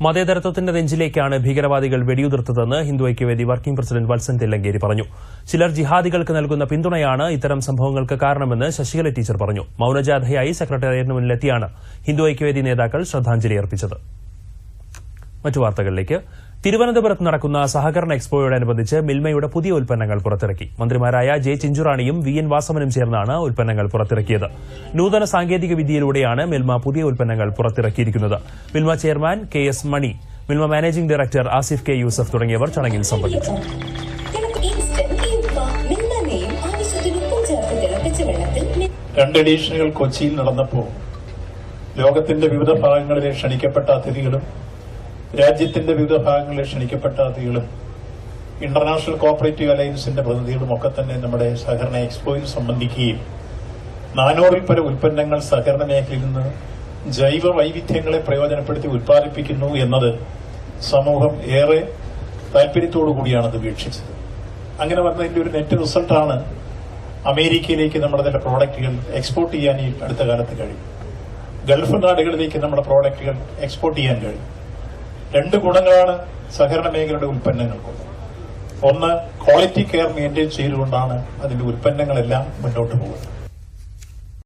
മതേതരത്വത്തിന്റെ നെഞ്ചിലേക്കാണ് ഭീകരവാദികൾ വെടിയുതിർത്തതെന്ന് Hindu Aikyavedi working president Valsan Thillankeri പറഞ്ഞു. ചിലർ ജിഹാദികൾക്ക് നൽകുന്ന പിന്തുണയാണ് ഇത്തരം സംഭവങ്ങൾക്ക് കാരണമെന്ന് ശശികല ടീച്ചർ പറഞ്ഞു. മൌനജാഥയായി സെക്രട്ടേറിയറ്റിന് മുന്നിലെത്തിയാണ് ഹിന്ദു ഐക്യവേദി നേതാക്കൾ ശ്രദ്ധാഞ്ജലി അർപ്പിച്ചത്. മറ്റു വാർത്തകളിലേക്ക്. തിരുവനന്തപുരത്ത് നടക്കുന്ന സഹകരണ എക്സ്പോയോടനുബന്ധിച്ച് മിൽമയുടെ പുതിയ ഉൽപ്പന്നങ്ങൾ പുറത്തിറക്കി. മന്ത്രിമാരായ ജെ ചിഞ്ചുറാണിയും വി എൻ വാസവനും ചേർന്നാണ് ഉൽപ്പന്നങ്ങൾ പുറത്തിറക്കിയത്. നൂതന സാങ്കേതിക വിദ്യയിലൂടെയാണ് മിൽമ പുതിയ ഉൽപ്പന്നങ്ങൾ പുറത്തിറക്കിയിരിക്കുന്നത്. Milma chairman K S Mani, Milma managing director Asif K Yusuf തുടങ്ങിയവർ ചടങ്ങിൽ സംബന്ധിച്ചു. രണ്ട് എഡിഷനുകൾ കൊച്ചിയിൽ നടന്നപ്പോൾ ലോകത്തിന്റെ വിവിധ ഭാഗങ്ങളിലെ ക്ഷണിക്കപ്പെട്ട അതിഥികളും രാജ്യത്തിന്റെ വിവിധ ഭാഗങ്ങളിൽ ക്ഷണിക്കപ്പെട്ട അതിഥികളും ഇന്റർനാഷണൽ കോഓപ്പറേറ്റീവ് അലയൻസിന്റെ പ്രതിനിധികളും ഒക്കെ തന്നെ നമ്മുടെ സഹകരണ എക്സ്പോയിൽ സംബന്ധിക്കുകയും 400-ൽ പരം ഉൽപ്പന്നങ്ങൾ സഹകരണ മേഖലയിൽ നിന്ന് ജൈവ വൈവിധ്യങ്ങളെ പ്രയോജനപ്പെടുത്തി ഉൽപ്പാദിപ്പിക്കുന്നു എന്നത് സമൂഹം ഏറെ താൽപര്യത്തോടുകൂടിയാണത് വീക്ഷിച്ചത്. അങ്ങനെ വന്നതിന്റെ ഒരു നെറ്റ് റിസൾട്ടാണ് അമേരിക്കയിലേക്ക് നമ്മുടെ തന്നെ പ്രോഡക്റ്റുകൾ എക്സ്പോർട്ട് ചെയ്യാൻ ഈ അടുത്ത കാലത്ത് കഴിയും. ഗൾഫ് നാടുകളിലേക്ക് നമ്മുടെ പ്രോഡക്റ്റുകൾ എക്സ്പോർട്ട് ചെയ്യാൻ കഴിയും. രണ്ട് ഗുണങ്ങളാണ് സഹകരണ മേഖലയുടെ ഉൽപ്പന്നങ്ങൾക്കുള്ളത്. ഒന്ന്, ക്വാളിറ്റി കെയർ മെയിൻറ്റെയിൻ ചെയ്തുകൊണ്ടാണ് അതിന്റെ ഉൽപ്പന്നങ്ങളെല്ലാം മുന്നോട്ട് പോകുന്നത്.